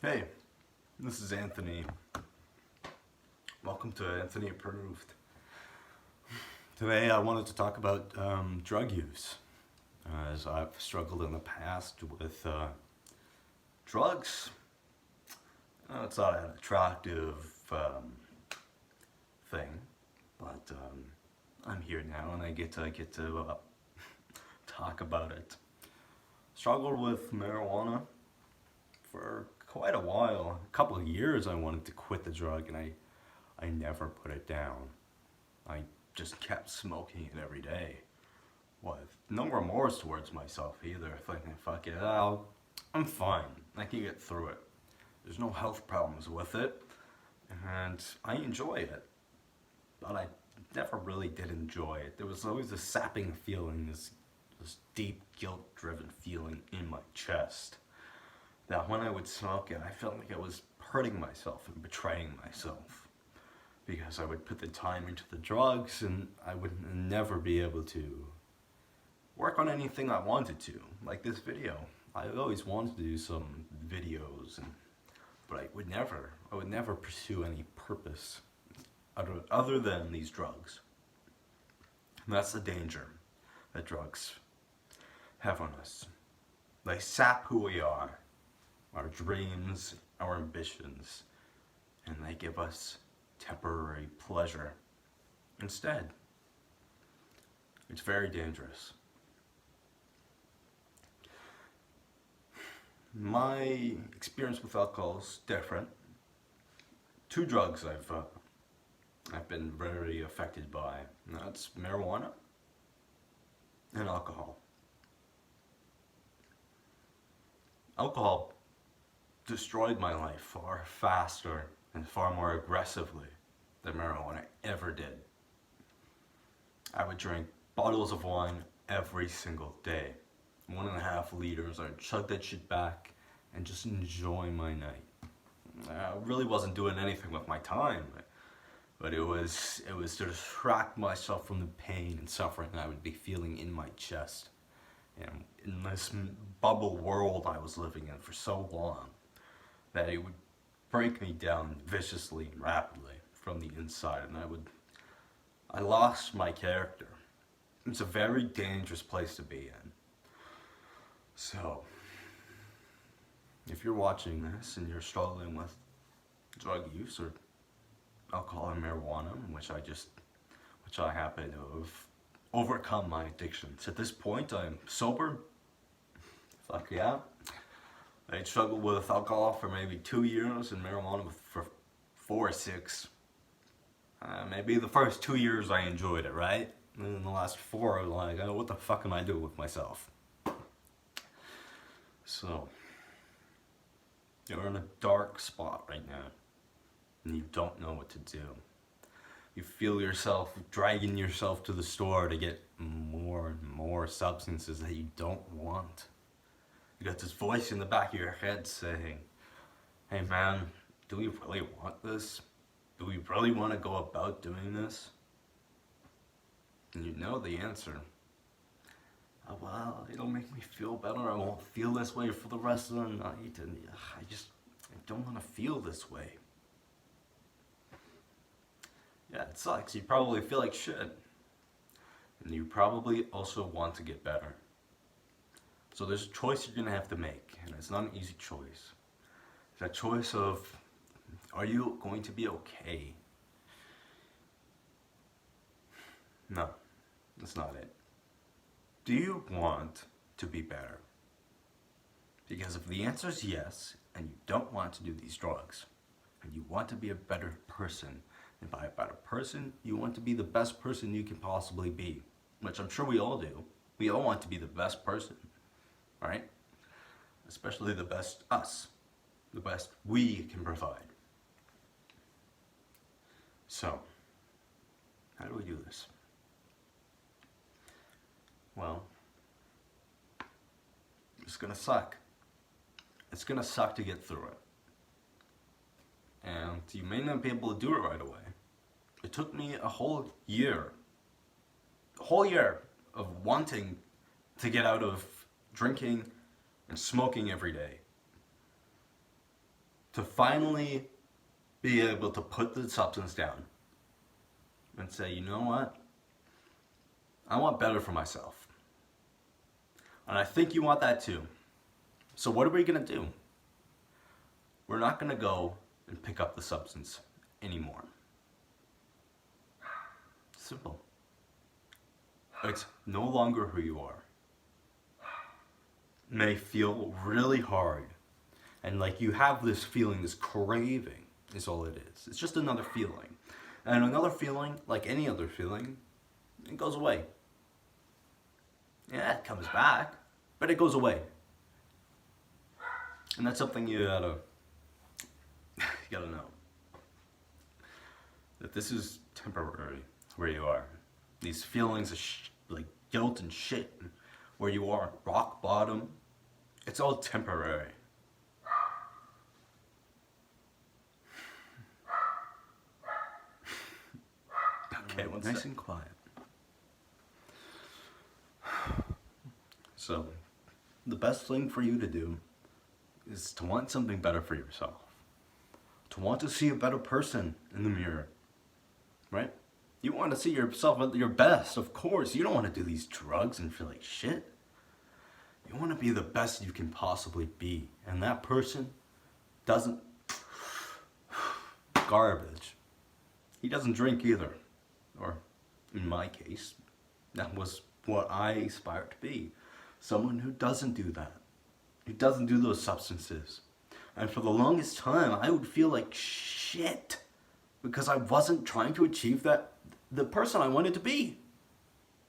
Hey, this is Anthony. Welcome to Anthony Approved. Today I wanted to talk about drug use, as I've struggled in the past with drugs. It's not an attractive thing, but I'm here now and I get to talk about it. Struggled with marijuana for quite a while. A couple of years I wanted to quit the drug and I never put it down. I just kept smoking it every day with no remorse towards myself either, thinking, fuck it, I'm fine. I can get through it. There's no health problems with it, and I enjoy it. But I never really did enjoy it. There was always a sapping feeling, this deep guilt-driven feeling in my chest. That when I would smoke it, I felt like I was hurting myself and betraying myself. Because I would put the time into the drugs and I would never be able to work on anything I wanted to. Like this video. I always wanted to do some videos, but I would never pursue any purpose other than these drugs. And that's the danger that drugs have on us. They sap who we are, our dreams, our ambitions, and they give us temporary pleasure instead. It's very dangerous. My experience with alcohol is different. Two drugs I've been very affected by, and that's marijuana and alcohol. Alcohol destroyed my life far faster and far more aggressively than marijuana ever did. I would drink bottles of wine every single day. 1.5 liters. I'd chug that shit back and just enjoy my night. I really wasn't doing anything with my time, but it was to distract myself from the pain and suffering I would be feeling in my chest. And in this bubble world I was living in for so long, that it would break me down viciously and rapidly from the inside, and I lost my character. It's a very dangerous place to be in. So, if you're watching this and you're struggling with drug use or alcohol and marijuana, which I happen to have overcome my addictions. At this point, I'm sober. Fuck yeah. I struggled with alcohol for maybe 2 years and marijuana for 4 or 6. Maybe the first 2 years I enjoyed it, right? And then the last 4 I was like, oh, what the fuck am I doing with myself? So, you're in a dark spot right now, and you don't know what to do. You feel yourself dragging yourself to the store to get more and more substances that you don't want. You got this voice in the back of your head saying, hey man, do we really want this? Do we really want to go about doing this? And you know the answer. Oh, well, it'll make me feel better. I won't feel this way for the rest of the night. And I don't want to feel this way. Yeah, it sucks. You probably feel like shit. And you probably also want to get better. So there's a choice you're going to have to make, and it's not an easy choice. It's a choice of, are you going to be okay? No, that's not it. Do you want to be better? Because if the answer is yes, and you don't want to do these drugs, and you want to be a better person, and by a better person, you want to be the best person you can possibly be, which I'm sure we all do. We all want to be the best person, right? Especially the best us, the best we can provide. So, how do we do this? Well, it's gonna suck. It's gonna suck to get through it. And you may not be able to do it right away. It took me a whole year of wanting to get out of drinking and smoking every day. to finally be able to put the substance down and say, you know what? I want better for myself. And I think you want that too. So what are we gonna do? We're not gonna go and pick up the substance anymore. Simple. It's no longer who you are. It may feel really hard. And like you have this feeling, this craving is all it is. It's just another feeling. And another feeling, like any other feeling, it goes away. Yeah, it comes back, but it goes away. And that's something you gotta know. That this is temporary, where you are. These feelings of like guilt and shit, where you are, rock bottom, it's all temporary. Okay, nice and quiet. So, the best thing for you to do is to want something better for yourself. To want to see a better person in the mirror. Right? You want to see yourself at your best, of course. You don't want to do these drugs and feel like shit. You want to be the best you can possibly be. And that person doesn't... garbage. He doesn't drink either. Or, in my case, that was what I aspired to be. Someone who doesn't do that. Who doesn't do those substances. And for the longest time, I would feel like shit. Because I wasn't trying to achieve that, the person I wanted to be.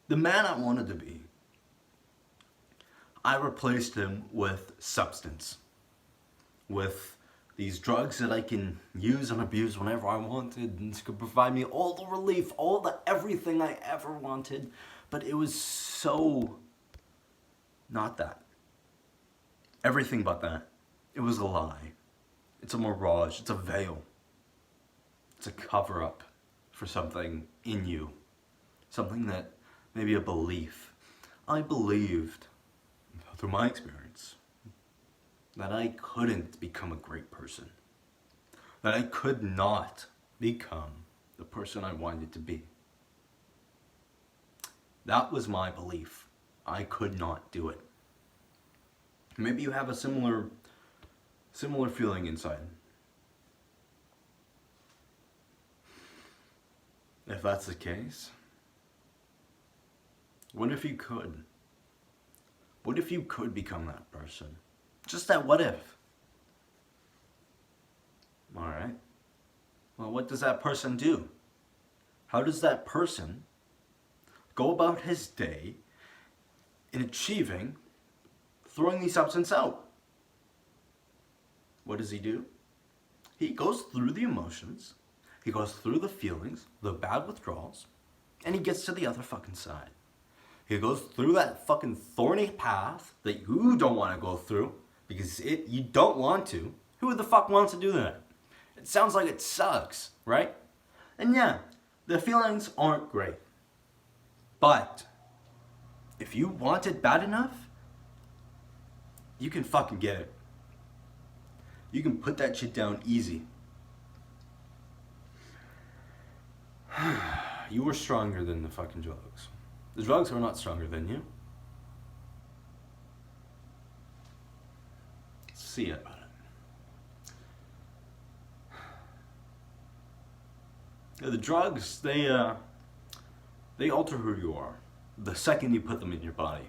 The man I wanted to be. I replaced him with substance. With these drugs that I can use and abuse whenever I wanted, and could provide me all the relief, all the everything I ever wanted. But it was so not that. Everything but that. It was a lie. It's a mirage. It's a veil. It's a cover-up for something in you. Something that, maybe a belief. I believed, through my experience, that I couldn't become a great person. That I could not become the person I wanted to be. That was my belief. I could not do it. Maybe you have a similar feeling inside. If that's the case, what if you could? What if you could become that person? Just that what if? Alright. Well, what does that person do? How does that person go about his day in achieving throwing the substance out? What does he do? He goes through the emotions, he goes through the feelings, the bad withdrawals, and he gets to the other fucking side. He goes through that fucking thorny path that you don't want to go through because you don't want to. Who the fuck wants to do that? It sounds like it sucks, right? And yeah, the feelings aren't great. But if you want it bad enough, you can fucking get it. You can put that shit down easy. You are stronger than the fucking drugs. The drugs are not stronger than you. See about it. The drugs, they alter who you are. The second you put them in your body.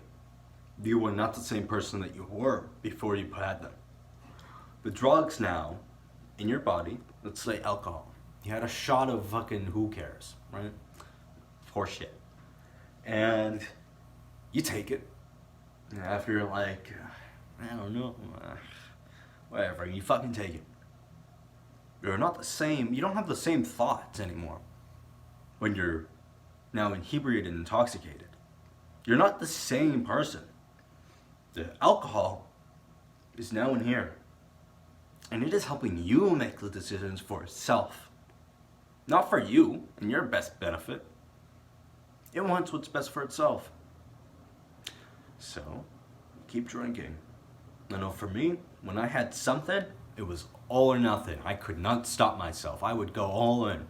You are not the same person that you were before you had them. The drugs now, in your body, let's say alcohol. You had a shot of fucking who cares, right? Horse shit. And you take it. And after you're like, I don't know, whatever, you fucking take it. You're not the same, you don't have the same thoughts anymore when you're now inebriated and intoxicated. You're not the same person. The alcohol is now in here. And it is helping you make the decisions for self. Not for you and your best benefit. It wants what's best for itself. So, keep drinking. I know for me, when I had something, It was all or nothing. I could not stop myself. I would go all in.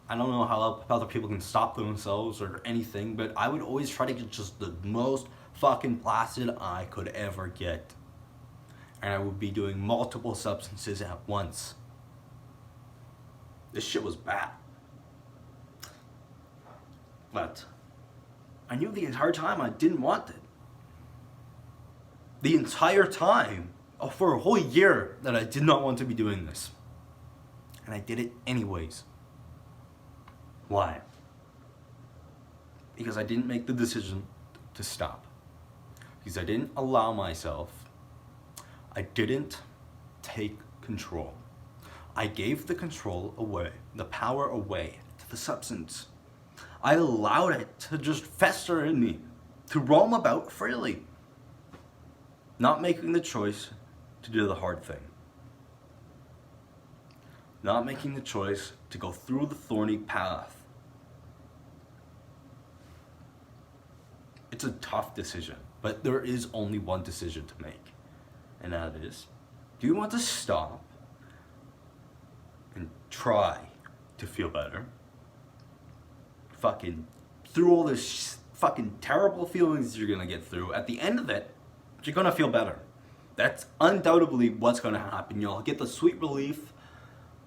I don't know how other people can stop themselves or anything, but I would always try to get just the most fucking placid I could ever get. And I would be doing multiple substances at once. This shit was bad. But I knew the entire time I didn't want it. The entire time, for a whole year, that I did not want to be doing this. And I did it anyways. Why? Because I didn't make the decision to stop. Because I didn't allow myself. I didn't take control. I gave the control away, the power away to the substance. I allowed it to just fester in me, to roam about freely. Not making the choice to do the hard thing. Not making the choice to go through the thorny path. It's a tough decision, but there is only one decision to make. And that is, do you want to stop and try to feel better? Fucking through all this fucking terrible feelings you're gonna get through, at the end of it, you're gonna feel better. That's undoubtedly what's gonna happen. You'll get the sweet relief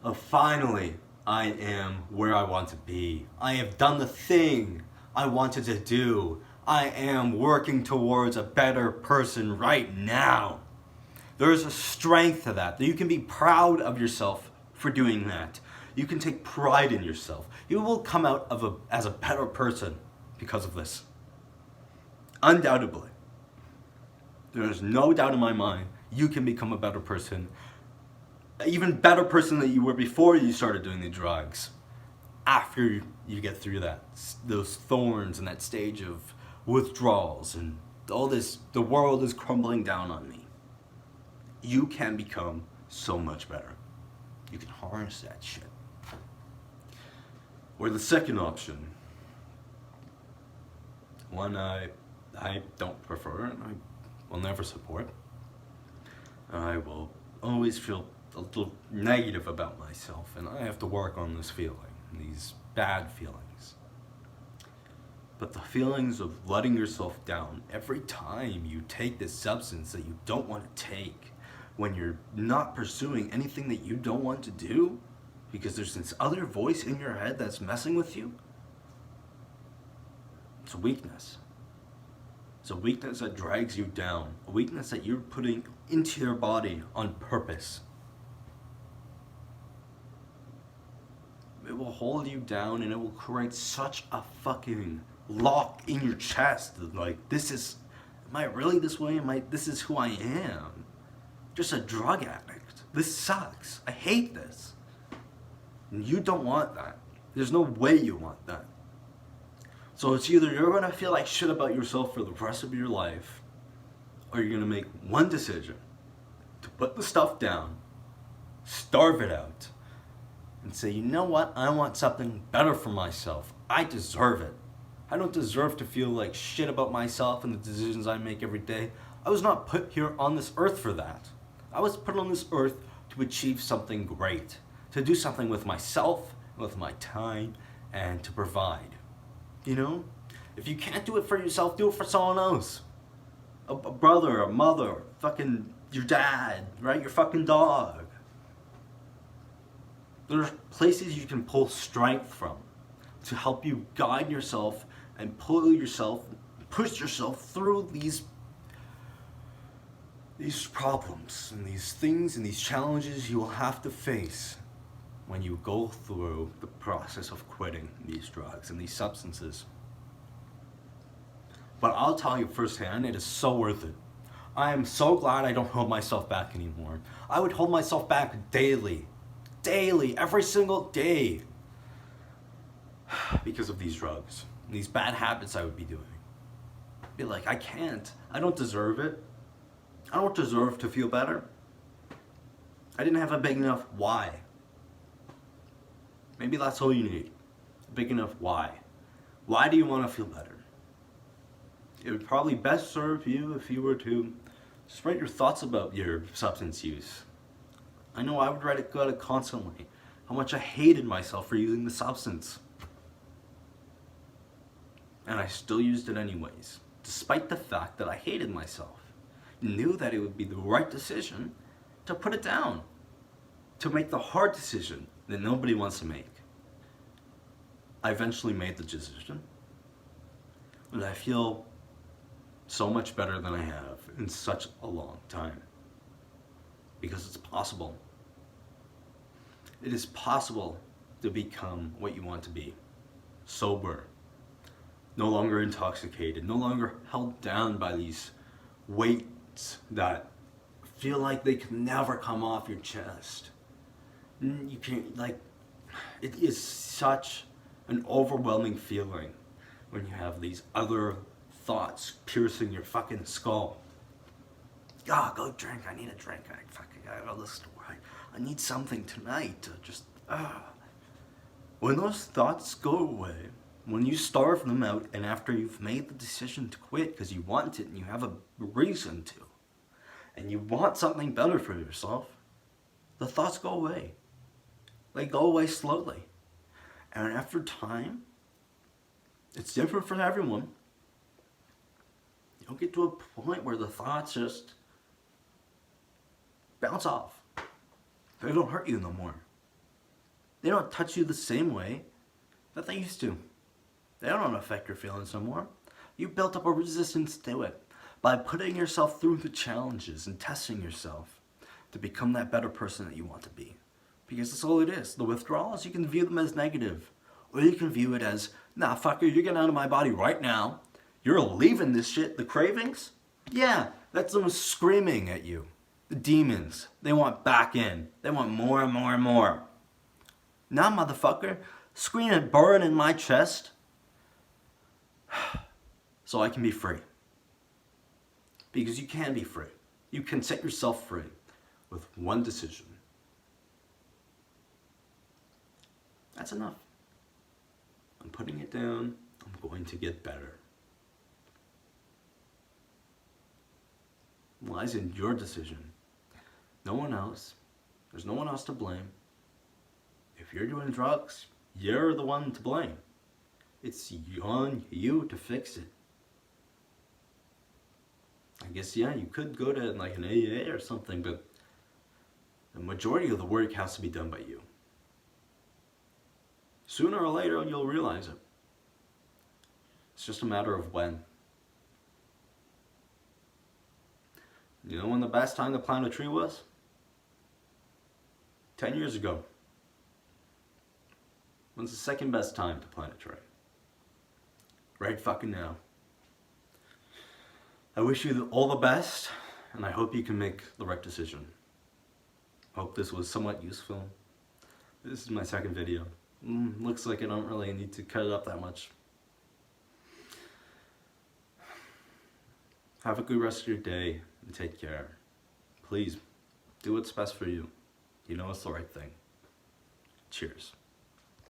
of finally, I am where I want to be. I have done the thing I wanted to do. I am working towards a better person right now. There's a strength to that. You can be proud of yourself for doing that. You can take pride in yourself. You will come out as a better person because of this. Undoubtedly. There is no doubt in my mind you can become a better person. An even better person than you were before you started doing the drugs. After you get through those thorns and that stage of withdrawals and all this, the world is crumbling down on me. You can become so much better. You can harness that shit. Or the second option, one I don't prefer and I will never support. I will always feel a little negative about myself, and I have to work on this feeling, these bad feelings. But the feelings of letting yourself down every time you take this substance that you don't want to take, when you're not pursuing anything that you don't want to do, because there's this other voice in your head that's messing with you, it's a weakness. It's a weakness that drags you down, a weakness that you're putting into your body on purpose. It will hold you down and it will create such a fucking lock in your chest. Like, am I really this way? This is who I am. Just a drug addict. This sucks. I hate this. And you don't want that. There's no way you want that. So it's either you're going to feel like shit about yourself for the rest of your life, or you're going to make one decision to put the stuff down, starve it out, and say, you know what? I want something better for myself. I deserve it. I don't deserve to feel like shit about myself and the decisions I make every day. I was not put here on this earth for that. I was put on this earth to achieve something great, to do something with myself, with my time, and to provide. You know? If you can't do it for yourself, do it for someone else. A brother, a mother, fucking your dad, right? Your fucking dog. There's places you can pull strength from to help you guide yourself and push yourself through these problems and these things and these challenges you will have to face when you go through the process of quitting these drugs and these substances. But I'll tell you firsthand, it is so worth it. I am so glad I don't hold myself back anymore. I would hold myself back daily, every single day, because of these drugs, these bad habits I would be doing. Be like, I can't. I don't deserve it. I don't deserve to feel better. I didn't have a big enough why. Maybe that's all you need. A big enough why. Why do you want to feel better? It would probably best serve you if you were to spread your thoughts about your substance use. I know I would write about it constantly. How much I hated myself for using the substance. And I still used it anyways, despite the fact that I hated myself. Knew that it would be the right decision to put it down. To make the hard decision that nobody wants to make. I eventually made the decision. And I feel so much better than I have in such a long time. Because it's possible. It is possible to become what you want to be. Sober. No longer intoxicated. No longer held down by these weights that feel like they can never come off your chest. You can't, like, it is such an overwhelming feeling when you have these other thoughts piercing your fucking skull. Ah, go drink. I need a drink. I gotta listen to wine. I need something tonight to just, When those thoughts go away, when you starve them out, and after you've made the decision to quit because you want it and you have a reason to, and you want something better for yourself, the thoughts go away. They go away slowly. And after time, it's different for everyone. You'll get to a point where the thoughts just bounce off. They don't hurt you no more. They don't touch you the same way that they used to. They don't affect your feelings no more. You built up a resistance to it by putting yourself through the challenges and testing yourself to become that better person that you want to be. Because that's all it is. The withdrawals, you can view them as negative. Or you can view it as, nah, fucker, you're getting out of my body right now. You're leaving this shit. The cravings? Yeah, that's them screaming at you. The demons, they want back in. They want more and more and more. Now, motherfucker, scream and burn in my chest so I can be free. Because you can be free. You can set yourself free with one decision. That's enough. I'm putting it down. I'm going to get better. It lies in your decision. No one else. There's no one else to blame. If you're doing drugs, you're the one to blame. It's on you to fix it. I guess, yeah, you could go to like an AA or something, but the majority of the work has to be done by you. Sooner or later, you'll realize it. It's just a matter of when. You know when the best time to plant a tree was? 10 years ago. When's the second best time to plant a tree? Right fucking now. I wish you all the best, and I hope you can make the right decision. Hope this was somewhat useful. This is my second video. Looks like I don't really need to cut it up that much. Have a good rest of your day, and take care. Please, do what's best for you. You know it's the right thing. Cheers.